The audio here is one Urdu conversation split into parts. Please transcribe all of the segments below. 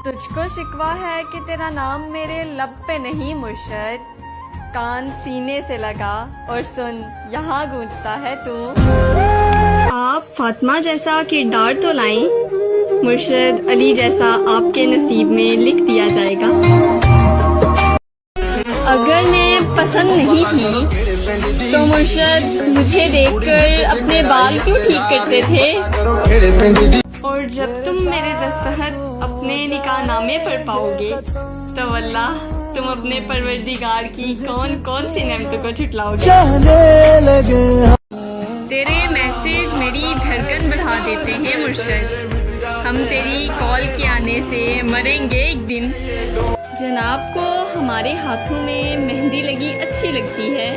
تجھ کو شکوہ ہے کہ تیرا نام میرے لب پہ نہیں مرشد، کان سینے سے لگا اور سن یہاں گونجتا ہے تو۔ آپ فاطمہ جیسا کردار تو لائیں، مرشد علی جیسا آپ کے نصیب میں لکھ دیا جائے گا۔ اگر میں پسند نہیں تھی تو مرشد مجھے دیکھ کر اپنے بال کیوں ٹھیک کرتے تھے؟ اور جب تم میرے دستخط اپنے نکاح نامے پر پاؤ گے تو واللہ تم اپنے پروردگار کی کون کون سی نعمتوں کو جھٹلاؤ گے۔ تیرے میسج میری دھڑکن بڑھا دیتے ہیں مرشد، ہم تیری کال کے آنے سے مریں گے ایک دن۔ جناب کو ہمارے ہاتھوں میں مہندی لگی اچھی لگتی ہے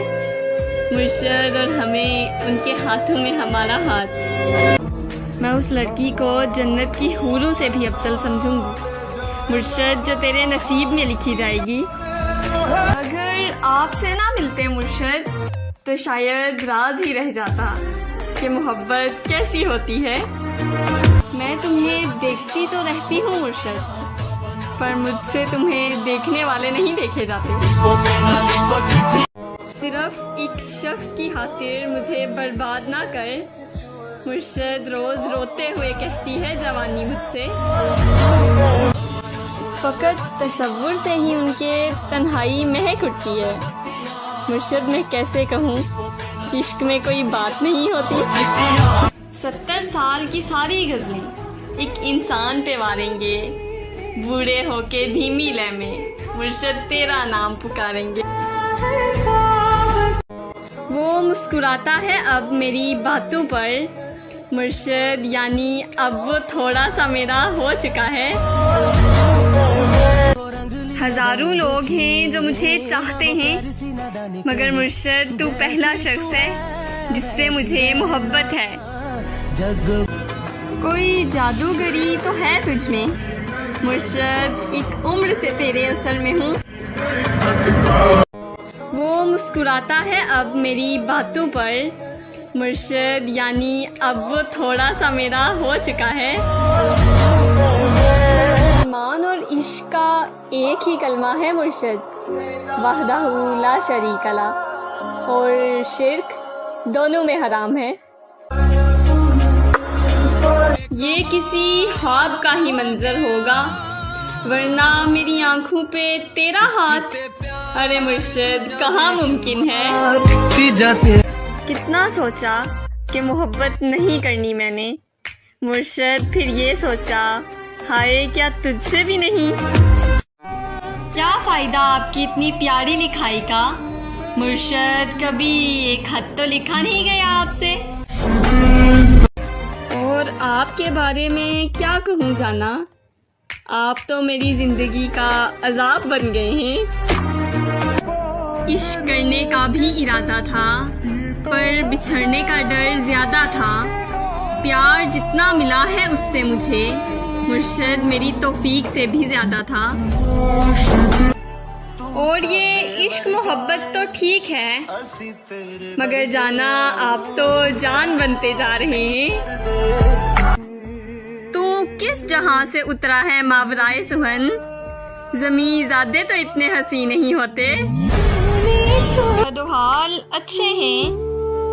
مرشد، اور ہمیں ان کے ہاتھوں میں ہمارا ہاتھ۔ میں اس لڑکی کو جنت کی حوروں سے بھی افضل سمجھوں گی مرشد، جو تیرے نصیب میں لکھی جائے گی۔ اگر آپ سے نہ ملتے مرشد تو شاید راز ہی رہ جاتا کہ محبت کیسی ہوتی ہے۔ میں تمہیں دیکھتی تو رہتی ہوں مرشد، پر مجھ سے تمہیں دیکھنے والے نہیں دیکھے جاتے۔ صرف ایک شخص کی خاطر مجھے برباد نہ کر مرشد، روز روتے ہوئے کہتی ہے جوانی مجھ سے۔ فقط تصور سے ہی ان کے تنہائی مہک اٹھتی ہے مرشد، میں کیسے کہوں عشق میں کوئی بات نہیں ہوتی۔ 70 سال کی ساری غزلیں ایک انسان پہ واریں گے، بوڑھے ہو کے دھیمی لے میں مرشد تیرا نام پکاریں گے۔ وہ مسکراتا ہے اب میری باتوں پر مرشد، یعنی اب وہ تھوڑا سا میرا ہو چکا ہے۔ ہزاروں لوگ ہیں جو مجھے چاہتے ہیں، مگر مرشد تو پہلا شخص ہے جس سے مجھے محبت ہے۔ کوئی جادوگری تو ہے تجھ میں مرشد، ایک عمر سے تیرے اثر میں ہوں۔ وہ مسکراتا ہے اب میری باتوں پر مرشد، یعنی اب وہ تھوڑا سا میرا ہو چکا ہے۔ ایمان اور عشق کا ایک ہی کلمہ ہے مرشد، وحدہ لا شریک لہ، اور شرک دونوں میں حرام ہے۔ یہ کسی خواب کا ہی منظر ہوگا، ورنہ میری آنکھوں پہ تیرا ہاتھ ارے مرشد کہاں ممکن ہے۔ کتنا سوچا کہ محبت نہیں کرنی میں نے مرشد، پھر یہ سوچا ہائے کیا تجھ سے بھی نہیں۔ کیا فائدہ آپ کی اتنی پیاری لکھائی کا مرشد، کبھی ایک خط تو لکھا نہیں گیا آپ سے۔ اور آپ کے بارے میں کیا کہوں جانا، آپ تو میری زندگی کا عذاب بن گئے ہیں۔ عشق کرنے کا بھی ارادہ تھا، پر بچھڑنے کا ڈر زیادہ تھا۔ پیار جتنا ملا ہے اس سے مجھے مرشد، میری توفیق سے بھی زیادہ تھا۔ اور یہ عشق محبت تو ٹھیک ہے، مگر جانا آپ تو جان بنتے جا رہے ہیں۔ تو کس جہاں سے اترا ہے ماورائے سہن، زمین زادے تو اتنے حسین نہیں ہوتے۔ حال اچھے ہیں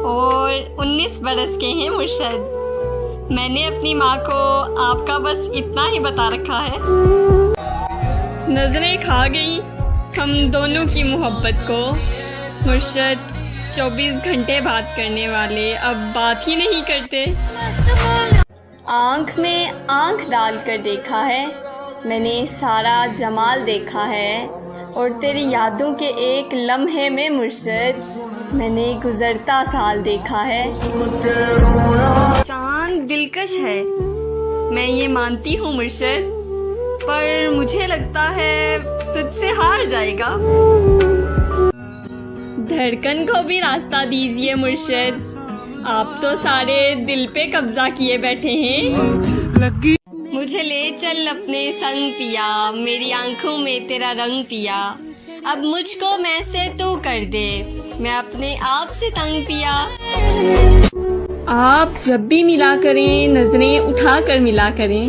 اور 19 برس کے ہیں مرشد، میں نے اپنی ماں کو آپ کا بس اتنا ہی بتا رکھا ہے۔ نظریں کھا گئی ہم دونوں کی محبت کو مرشد، 24 گھنٹے بات کرنے والے اب بات ہی نہیں کرتے۔ آنکھ میں آنکھ ڈال کر دیکھا ہے میں نے، سارا جمال دیکھا ہے، اور تیری یادوں کے ایک لمحے میں مرشد میں نے گزرتا سال دیکھا ہے۔ چاند دلکش ہے میں یہ مانتی ہوں مرشد، پر مجھے لگتا ہے تجھ سے ہار جائے گا۔ دھڑکن کو بھی راستہ دیجئے مرشد، آپ تو سارے دل پہ قبضہ کیے بیٹھے ہیں۔ مجھے لے چل اپنے سنگ پیا، میری آنکھوں میں تیرا رنگ پیا، اب مجھ کو میں سے تو کر دے، میں اپنے آپ سے تنگ پیا۔ آپ جب بھی ملا کریں نظریں اٹھا کر ملا کریں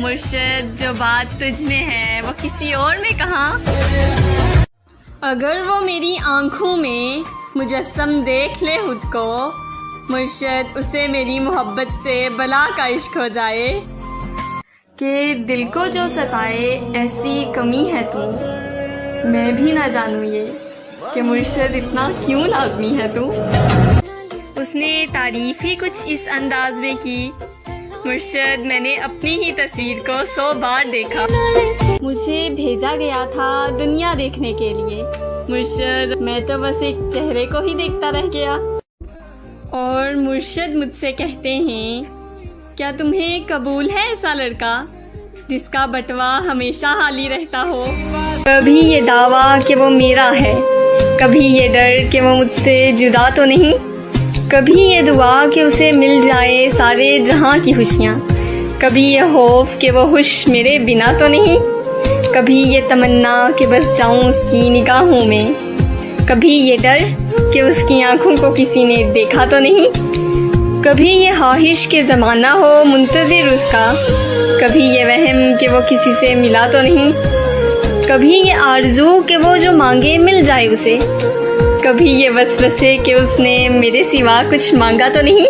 مرشد جو بات تجھ میں ہے وہ کسی اور میں کہاں؟ اگر وہ میری آنکھوں میں مجسم دیکھ لے خود کو، مرشد اسے میری محبت سے بلا کا عشق ہو جائے کہ دل کو جو ستائے ایسی کمی ہے تو میں بھی نہ جانوں یہ کہ مرشد اتنا کیوں لازمی ہے تو۔ اس نے تعریف ہی کچھ اس انداز میں کی، مرشد میں نے اپنی ہی تصویر کو 100 بار دیکھا، مجھے بھیجا گیا تھا دنیا دیکھنے کے لیے، مرشد میں تو بس ایک چہرے کو ہی دیکھتا رہ گیا۔ اور مرشد مجھ سے کہتے ہیں کیا تمہیں قبول ہے ایسا لڑکا جس کا بٹوا ہمیشہ خالی رہتا ہو؟ کبھی یہ دعویٰ کہ وہ میرا ہے، کبھی یہ ڈر کہ وہ مجھ سے جدا تو نہیں، کبھی یہ دعا کہ اسے مل جائے سارے جہاں کی خوشیاں، کبھی یہ خوف کہ وہ خوش میرے بنا تو نہیں، کبھی یہ تمنا کہ بس جاؤں اس کی نگاہوں میں، کبھی یہ ڈر کہ اس کی آنکھوں کو کسی نے دیکھا تو نہیں، کبھی یہ خواہش کہ زمانہ ہو منتظر اس کا، کبھی یہ وہم کہ وہ کسی سے ملا تو نہیں، کبھی یہ آرزو کہ وہ جو مانگے مل جائے اسے، کبھی یہ وسوسے کہ اس نے میرے سوا کچھ مانگا تو نہیں۔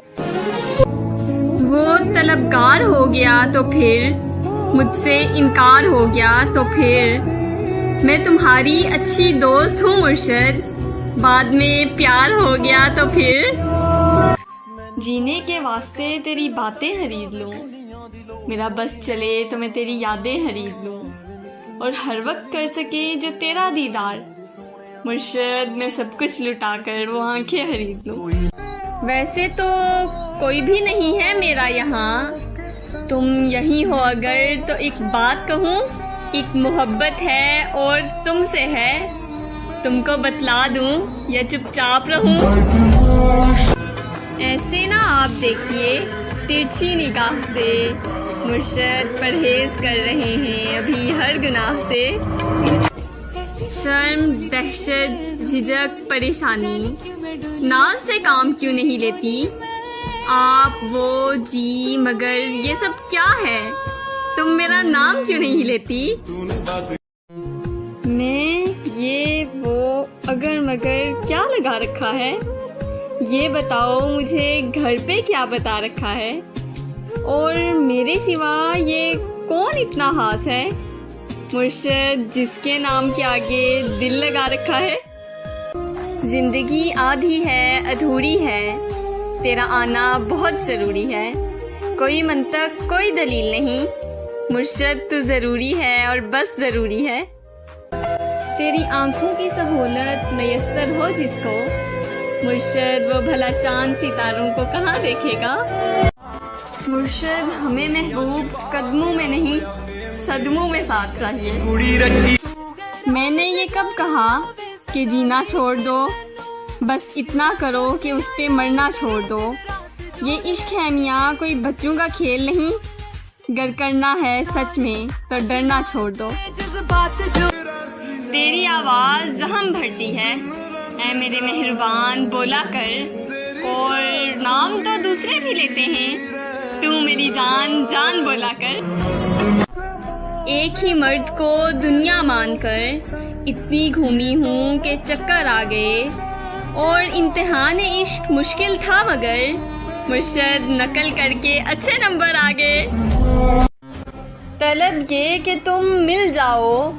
وہ طلبگار ہو گیا تو پھر مجھ سے انکار ہو گیا تو پھر میں تمہاری اچھی دوست ہوں مرشد، بعد میں پیار ہو گیا تو پھر جینے کے واسطے تیری باتیں خرید لوں، میرا بس چلے تو میں تیری یادیں خرید لوں، اور ہر وقت کر سکے جو تیرا دیدار، مرشد میں سب کچھ لٹا کر وہ آنکھیں خرید لوں۔ ویسے تو کوئی بھی نہیں ہے میرا یہاں، تم یہی ہو اگر تو ایک بات کہوں، ایک محبت ہے اور تم سے ہے، تم کو بتلا دوں یا چپ چاپ رہوں؟ ایسے نہ آپ دیکھیے ترچھی نگاہ سے، مرشد پرہیز کر رہے ہیں ابھی ہر گناہ سے، شرم دہشت جھجک پریشانی ناز سے کام کیوں نہیں لیتی آپ، وہ جی مگر یہ سب کیا ہے، تم میرا نام کیوں نہیں لیتی؟ میں یہ وہ اگر مگر کیا لگا رکھا ہے، یہ بتاؤ مجھے گھر پہ کیا بتا رکھا ہے، اور میرے سوا یہ کون اتنا خاص ہے مرشد جس کے نام کے آگے دل لگا رکھا ہے؟ زندگی آدھی ہے ادھوری ہے، تیرا آنا بہت ضروری ہے، کوئی منطق کوئی دلیل نہیں، مرشد تو ضروری ہے اور بس ضروری ہے، تیری آنکھوں کی سہولت میسر ہو جس کو، مرشد وہ بھلا چاند ستاروں کو کہاں دیکھے گا؟ مرشد ہمیں محبوب قدموں میں نہیں صدموں میں ساتھ چاہیے۔ میں نے یہ کب کہا کہ جینا چھوڑ دو، بس اتنا کرو کہ اس پہ مرنا چھوڑ دو، یہ عشق ہے میاں کوئی بچوں کا کھیل نہیں، گر کرنا ہے سچ میں تو ڈرنا چھوڑ دو۔ تیری آواز زخم بھرتی ہے اے میرے مہربان بولا کر، اور نام تو دوسرے بھی لیتے ہیں، تو میری جان جان بولا کر۔ ایک ہی مرد کو دنیا مان کر اتنی گھومی ہوں کہ چکر آ گئے، اور امتحان عشق مشکل تھا مگر مرشد نقل کر کے اچھے نمبر آ گئے۔ طلب یہ کہ تم مل جاؤ،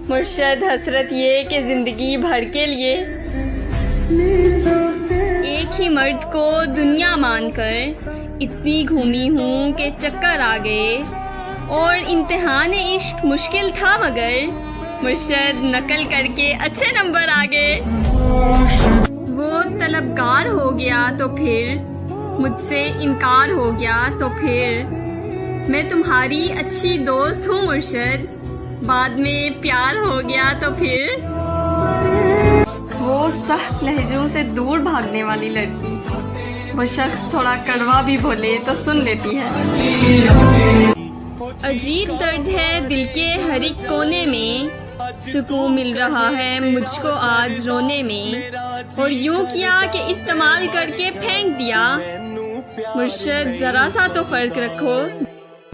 مرشد حسرت یہ کہ زندگی بھر کے لیے، ایک ہی مرد کو دنیا مان کر اتنی گھومی ہوں کہ چکر آ گئے، اور امتحان عشق مشکل تھا مگر مرشد نقل کر کے اچھے نمبر آ گئے۔ وہ طلبگار ہو گیا تو پھر مجھ سے انکار ہو گیا تو پھر میں تمہاری اچھی دوست ہوں مرشد، بعد میں پیار ہو گیا تو پھر وہ سخت لہجوں سے دور بھاگنے والی لڑکی، وہ شخص تھوڑا کڑوا بھی بولے تو سن لیتی ہے۔ عجیب درد ہے دل کے ہر ایک کونے میں، سکون مل رہا ہے مجھ کو آج رونے میں، اور یوں کیا کہ استعمال کر کے پھینک دیا، مرشد ذرا سا تو فرق رکھو۔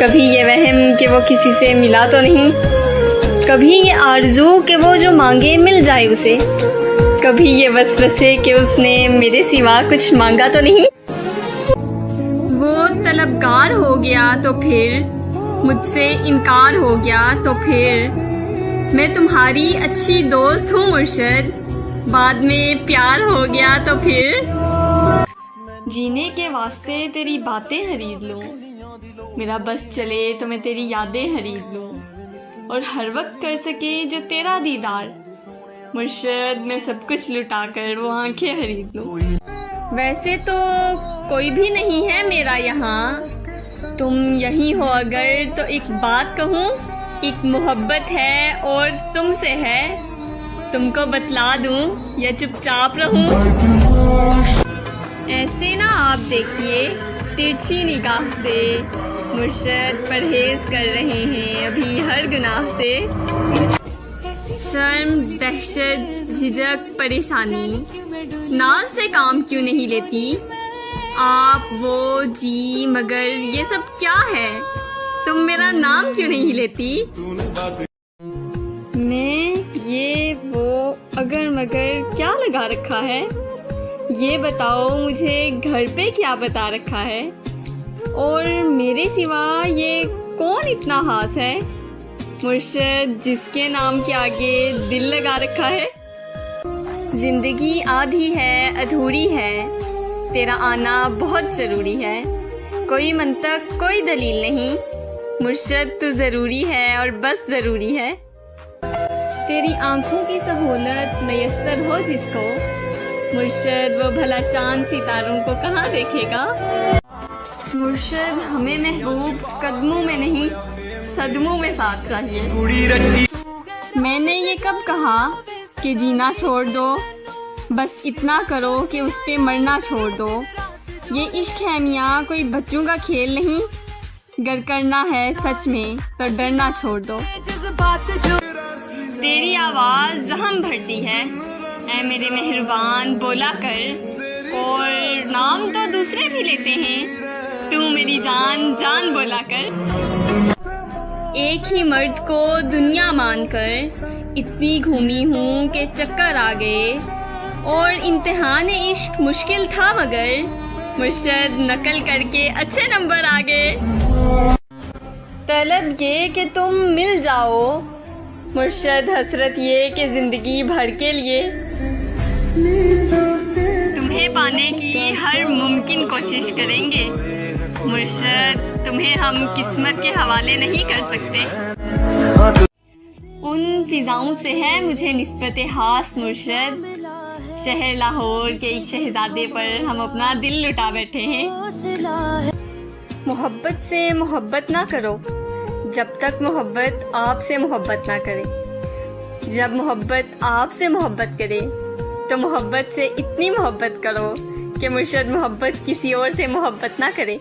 کبھی یہ وہم کہ وہ کسی سے ملا تو نہیں، کبھی یہ آرزو کہ وہ جو مانگے مل جائے اسے، کبھی یہ وسوسے کہ اس نے میرے سوا کچھ مانگا تو نہیں۔ وہ طلبگار ہو گیا تو پھر مجھ سے انکار ہو گیا تو پھر میں تمہاری اچھی دوست ہوں مرشد، بعد میں پیار ہو گیا تو پھر جینے کے واسطے تیری باتیں خرید لوں، میرا بس چلے تو میں تیری یادیں خرید لوں، اور ہر وقت کر سکے جو تیرا دیدار، مرشد میں سب کچھ لٹا کر وہ آنکھیں خرید لوں۔ ویسے تو کوئی بھی نہیں ہے میرا یہاں، تم یہی ہو اگر تو ایک بات کہوں، ایک محبت ہے اور تم سے ہے، تم کو بتلا دوں یا چپ چاپ رہوں؟ ایسے نہ آپ دیکھیے ترچھی نگاہ سے، مرشد پرہیز کر رہے ہیں ابھی ہر گناہ سے، شرم، دہشت، جھجک، پریشانی، ناز سے کام کیوں نہیں لیتی آپ؟ وہ جی مگر یہ سب کیا ہے؟ تم میرا نام کیوں نہیں لیتی؟ میں یہ وہ اگر مگر کیا لگا رکھا ہے؟ یہ بتاؤ مجھے گھر پہ کیا بتا رکھا ہے؟ اور میرے سوا یہ کون اتنا خاص ہے مرشد جس کے نام کے آگے دل لگا رکھا ہے؟ زندگی آدھی ہے ادھوری ہے، تیرا آنا بہت ضروری ہے، کوئی منطق کوئی دلیل نہیں، مرشد تو ضروری ہے اور بس ضروری ہے۔ تیری آنکھوں کی سہولت میسر ہو جس کو، مرشد وہ بھلا چاند ستاروں کو کہاں دیکھے گا؟ مرشد ہمیں محبوب قدموں میں نہیں صدموں میں ساتھ چاہیے۔ میں نے یہ کب کہا کہ جینا چھوڑ دو، بس اتنا کرو کہ اس پہ مرنا چھوڑ دو۔ یہ عشق ہے میاں کوئی بچوں کا کھیل نہیں، گر کرنا ہے سچ میں تو ڈرنا چھوڑ دو۔ تیری آواز زخم بھرتی ہے اے میرے مہربان بولا کر، اور نام تو دوسرے بھی لیتے ہیں، تو میری جان جان بولا کر۔ ایک ہی مرد کو دنیا مان کر اتنی گھومی ہوں کہ چکر آ گئے، اور امتحان عشق مشکل تھا مگر مرشد نقل کر کے اچھے نمبر آ گئے۔ طلب یہ کہ تم مل جاؤ، مرشد حسرت یہ کہ زندگی بھر کے لیے تمہیں پانے کی ہر ممکن کوشش کریں گے، مرشد تمہیں ہم قسمت کے حوالے نہیں کر سکتے۔ ان فضاؤں سے ہے مجھے نسبت خاص مرشد، شہر لاہور کے ایک شہزادے پر ہم اپنا دل لٹا بیٹھے ہیں۔ محبت سے محبت نہ کرو جب تک محبت آپ سے محبت نہ کرے، جب محبت آپ سے محبت کرے تو محبت سے اتنی محبت کرو کہ مرشد محبت کسی اور سے محبت نہ کرے۔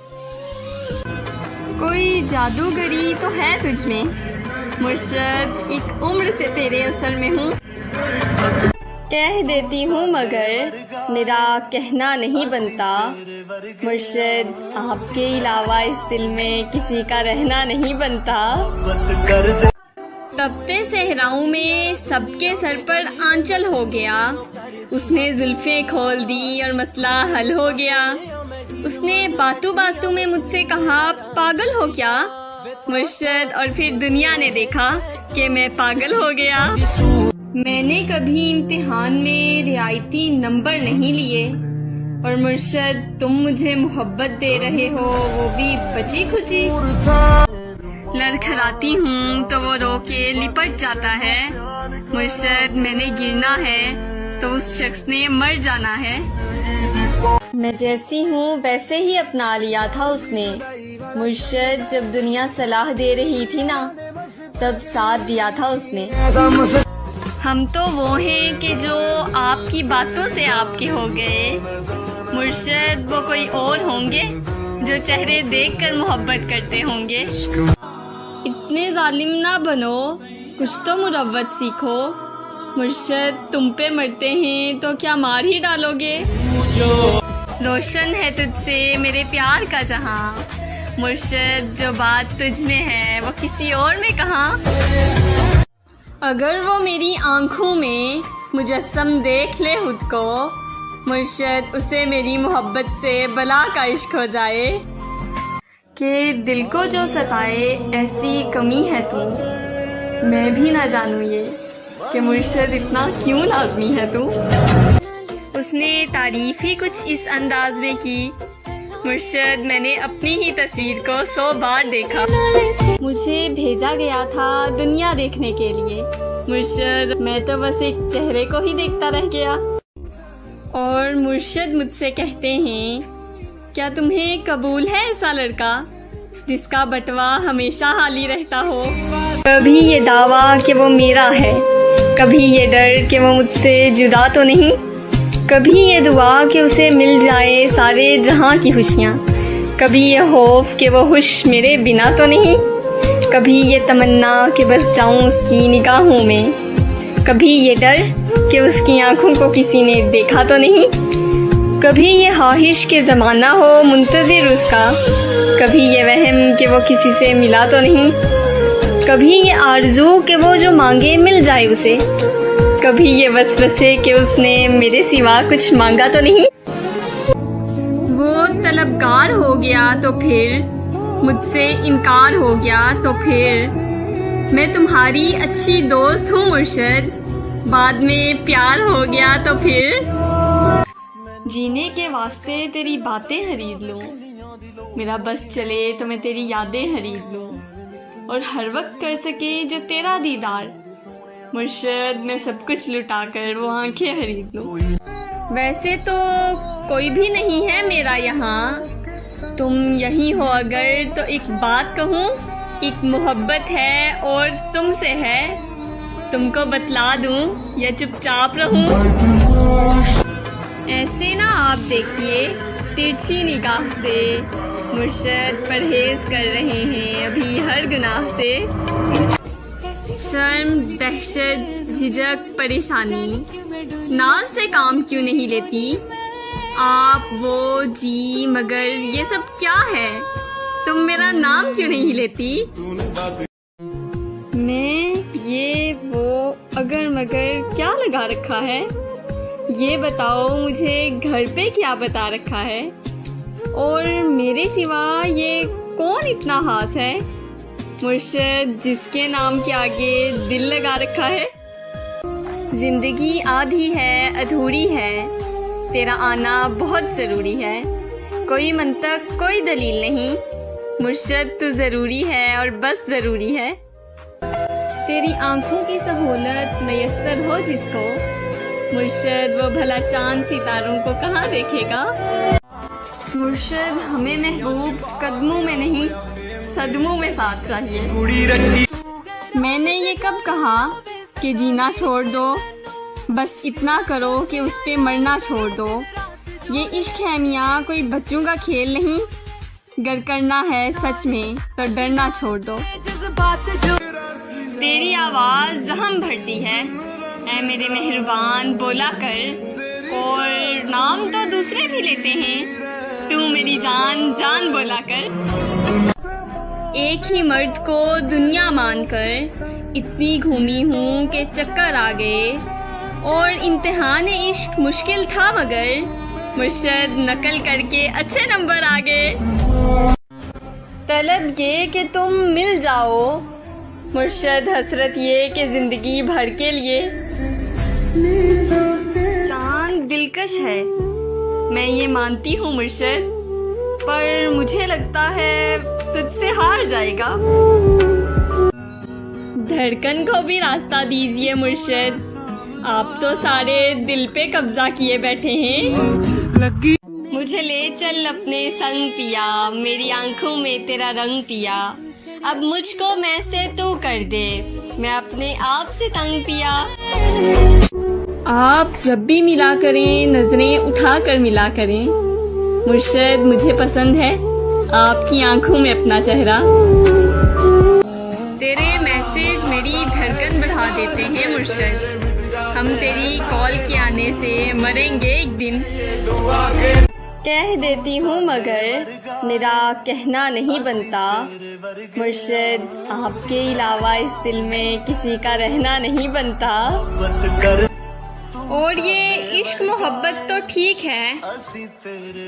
کوئی جادوگری تو ہے تجھ میں مرشد، ایک عمر سے تیرے اثر میں ہوں، کہہ دیتی ہوں مگر میرا کہنا نہیں بنتا، مرشد آپ کے علاوہ اس دل میں کسی کا رہنا نہیں بنتا۔ تپتے صحراؤں میں سب کے سر پر آنچل ہو گیا، اس نے زلفیں کھول دی اور مسئلہ حل ہو گیا، اس نے باتوں باتوں میں مجھ سے کہا پاگل ہو کیا مرشد، اور پھر دنیا نے دیکھا کہ میں پاگل ہو گیا۔ میں نے کبھی امتحان میں رعایتی نمبر نہیں لیے، اور مرشد تم مجھے محبت دے رہے ہو وہ بھی بچی کھچی، لڑکھڑاتی ہوں تو وہ رو کے لپٹ جاتا ہے، مرشد میں نے گرنا ہے تو اس شخص نے مر جانا ہے۔ میں جیسی ہوں ویسے ہی اپنا لیا تھا اس نے، مرشد جب دنیا صلاح دے رہی تھی نا تب ساتھ دیا تھا اس نے۔ ہم تو وہ ہیں کہ جو آپ کی باتوں سے آپ کے ہو گئے، مرشد وہ کوئی اور ہوں گے جو چہرے دیکھ کر محبت کرتے ہوں گے۔ اتنے ظالم نہ بنو، کچھ تو مروت سیکھو، مرشد تم پہ مرتے ہیں تو کیا مار ہی ڈالو گے؟ روشن ہے تجھ سے میرے پیار کا جہاں، مرشد جو بات تجھ میں ہے وہ کسی اور میں کہاں؟ اگر وہ میری آنکھوں میں مجسم دیکھ لے خود کو، مرشد اسے میری محبت سے بلا کا عشق ہو جائے کہ دل کو جو ستائے ایسی کمی ہے تو میں بھی نہ جانوں یہ کہ مرشد اتنا کیوں لازمی ہے تو۔ اس نے تعریف ہی کچھ اس انداز میں کی، مرشد میں نے اپنی ہی تصویر کو 100 بار دیکھا، مجھے بھیجا گیا تھا دنیا دیکھنے کے لیے، مرشد میں تو بس ایک چہرے کو ہی دیکھتا رہ گیا۔ اور مرشد مجھ سے کہتے ہیں کیا تمہیں قبول ہے ایسا لڑکا جس کا بٹوا ہمیشہ حالی رہتا ہو؟ کبھی یہ دعویٰ کہ وہ میرا ہے، کبھی یہ ڈر کہ وہ مجھ سے جدا تو نہیں، کبھی یہ دعا کہ اسے مل جائے سارے جہاں کی خوشیاں، کبھی یہ خوف کہ وہ خوش میرے بنا تو نہیں، کبھی یہ تمنا کہ بس جاؤں اس کی نگاہوں میں، کبھی یہ ڈر کہ اس کی آنکھوں کو کسی نے دیکھا تو نہیں، کبھی یہ خواہش کہ زمانہ ہو منتظر اس کا، کبھی یہ وہم کہ وہ کسی سے ملا تو نہیں، کبھی یہ آرزو کہ وہ جو مانگے مل جائے اسے، کبھی یہ وسوسے کہ اس نے میرے سوا کچھ مانگا تو نہیں۔ وہ طلبگار ہو گیا تو پھر مجھ سے انکار ہو گیا تو پھر میں تمہاری اچھی دوست ہوں مرشد، بعد میں پیار ہو گیا تو پھر جینے کے واسطے تیری باتیں خرید لوں، میرا بس چلے تو میں تیری یادیں خرید لوں، اور ہر وقت کر سکے جو تیرا دیدار، مرشد میں سب کچھ لٹا کر وہ آنکھیں خرید لوں۔ ویسے تو کوئی بھی نہیں ہے میرا یہاں، تم یہی ہو اگر تو ایک بات کہوں، ایک محبت ہے اور تم سے ہے، تم کو بتلا دوں یا چپ چاپ رہوں؟ ایسے نہ آپ دیکھیے ترچھی نگاہ سے، مرشد پرہیز کر رہے ہیں ابھی ہر گناہ سے، شرم، دہشت، جھجک، پریشانی، ناز سے کام کیوں نہیں لیتی آپ؟ وہ جی مگر یہ سب کیا ہے؟ تم میرا نام کیوں نہیں لیتی؟ میں یہ وہ اگر مگر کیا لگا رکھا ہے؟ یہ بتاؤ مجھے گھر پہ کیا بتا رکھا ہے؟ اور میرے سوا یہ کون اتنا خاص ہے مرشد جس کے نام کے آگے دل لگا رکھا ہے؟ زندگی آدھی ہے ادھوری ہے، تیرا آنا بہت ضروری ہے، کوئی منطق کوئی دلیل نہیں، مرشد تو ضروری ہے اور بس ضروری ہے، تیری آنکھوں کی سہولت میسر ہو جس کو، مرشد وہ بھلا چاند ستاروں کو کہاں دیکھے گا؟ مرشد ہمیں محبوب قدموں میں نہیں صدموں میں ساتھ چاہیے۔ میں نے یہ کب کہا کہ جینا چھوڑ دو، بس اتنا کرو کہ اس پہ مرنا چھوڑ دو، یہ عشق ہے میاں کوئی بچوں کا کھیل نہیں، گر کرنا ہے سچ میں تو ڈرنا چھوڑ دو۔ تیری آواز زخم بھرتی ہے اے میرے مہربان بولا کر، اور نام تو دوسرے بھی لیتے ہیں، تو میری جان جان بولا کر۔ ایک ہی مرد کو دنیا مان کر اتنی گھومی ہوں کہ چکر آ گئے، اور امتحان عشق مشکل تھا مگر مرشد نقل کر کے اچھے نمبر آ گئے۔ طلب یہ کہ تم مل جاؤ، مرشد حسرت یہ کہ زندگی بھر کے لیے۔ چاند دلکش ہے میں یہ مانتی ہوں مرشد، پر مجھے لگتا ہے تجھ سے ہار جائے گا۔ دھڑکن کو بھی راستہ دیجئے مرشد، آپ تو سارے دل پہ قبضہ کیے بیٹھے ہیں۔ مجھے لے چل اپنے سنگ پیا، میری آنکھوں میں تیرا رنگ پیا، اب مجھ کو میں سے تو کر دے، میں اپنے آپ سے تنگ پیا۔ آپ جب بھی ملا کریں نظریں اٹھا کر ملا کریں، مرشد مجھے پسند ہے آپ کی آنکھوں میں اپنا چہرہ، تیرے میسج میری دھڑکن بڑھا دیتے ہیں مرشد، ہم تیری کال کے آنے سے مریں گے ایک دن۔ کہہ دیتی ہوں مگر میرا کہنا نہیں بنتا، مرشد آپ کے علاوہ اس دل میں کسی کا رہنا نہیں بنتا۔ اور یہ عشق محبت تو ٹھیک ہے،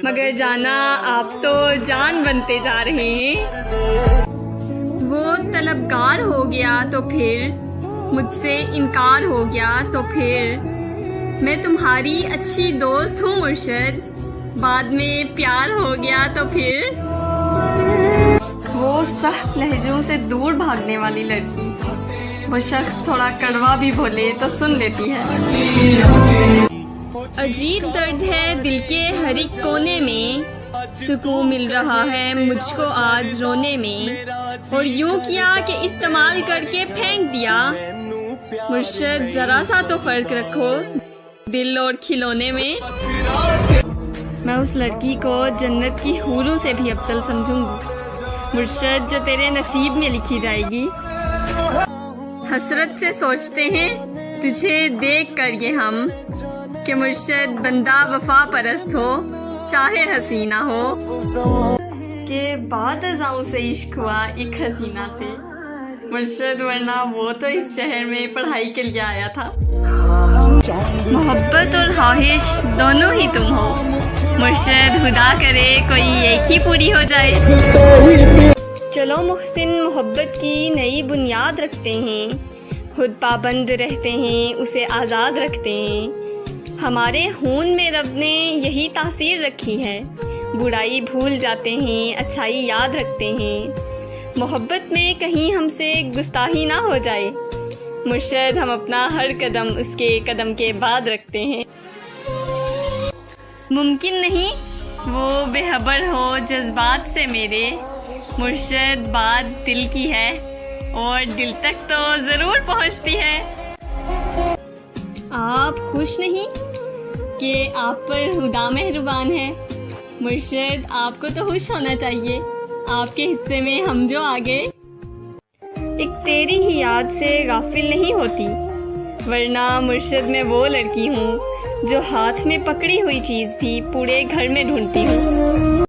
مگر جانا آپ تو جان بنتے جا رہے ہیں۔ وہ طلبگار ہو گیا تو پھر مجھ سے انکار ہو گیا تو پھر میں تمہاری اچھی دوست ہوں مرشد، بعد میں پیار ہو گیا تو پھر۔ وہ سخت لہجوں سے دور بھاگنے والی لڑکی، وہ شخص تھوڑا کڑوا بھی بولے تو سن لیتی ہے۔ عجیب درد ہے دل کے ہر ایک کونے میں، سکون مل رہا ہے مجھ کو آج رونے میں، اور یوں کیا کہ استعمال کر کے پھینک دیا۔ مرشد ذرا سا تو فرق رکھو دل اور کھلونے میں۔ میں اس لڑکی کو جنت کی حوروں سے بھی افضل سمجھوں گی مرشد، جو تیرے نصیب میں لکھی جائے گی۔ حسرت سے سوچتے ہیں تجھے دیکھ کر یہ ہم، کہ مرشد بندہ وفا پرست ہو چاہے حسینہ ہو، کہ بعد ازاں سے عشق ہوا ایک حسینہ سے، مرشد ورنہ وہ تو اس شہر میں پڑھائی کے لیے آیا تھا۔ محبت اور خواہش دونوں ہی تم ہو مرشد، خدا کرے کوئی ایک ہی پوری ہو جائے۔ چلو محسن محبت کی نئی بنیاد رکھتے ہیں، خود پابند رہتے ہیں اسے آزاد رکھتے ہیں، ہمارے خون میں رب نے یہی تاثیر رکھی ہے، برائی بھول جاتے ہیں اچھائی یاد رکھتے ہیں، محبت میں کہیں ہم سے گستاخی نہ ہو جائے مرشد، ہم اپنا ہر قدم اس کے قدم کے بعد رکھتے ہیں۔ ممکن نہیں وہ بے خبر ہو جذبات سے میرے، مرشد بات دل کی ہے اور دل تک تو ضرور پہنچتی ہے۔ آپ خوش نہیں کہ آپ پر خدا مہربان ہے مرشد، آپ کو تو خوش ہونا چاہیے، آپ کے حصے میں ہم جو آگے۔ ایک تیری ہی یاد سے غافل نہیں ہوتی، ورنہ مرشد میں وہ لڑکی ہوں جو ہاتھ میں پکڑی ہوئی چیز بھی پورے گھر میں ڈھونڈتی ہوں۔